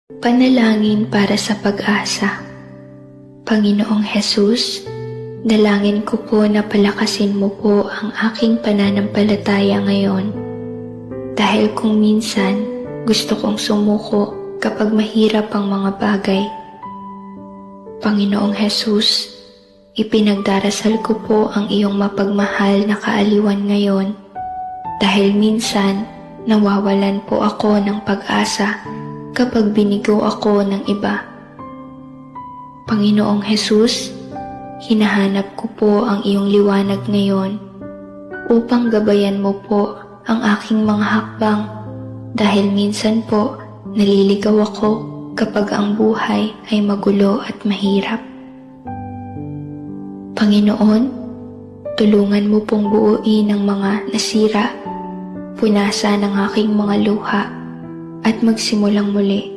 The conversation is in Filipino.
Panalangin para sa pag-asa. Panginoong Hesus, dalangin ko po na palakasin mo po ang aking pananampalataya ngayon. Dahil kung minsan gusto kong sumuko kapag mahirap ang mga bagay. Panginoong Hesus, ipinagdarasal ko po ang iyong mapagmahal na kaaliwan ngayon. Dahil minsan nawawalan po ako ng pag-asa kapag binigo ako ng iba. Panginoong Hesus, hinahanap ko po ang iyong liwanag ngayon upang gabayan mo po ang aking mga hakbang dahil minsan po naliligaw ako kapag ang buhay ay magulo at mahirap. Panginoon, tulungan mo pong buuin ang mga nasira, punasan ang aking mga luha at magsimulang muli.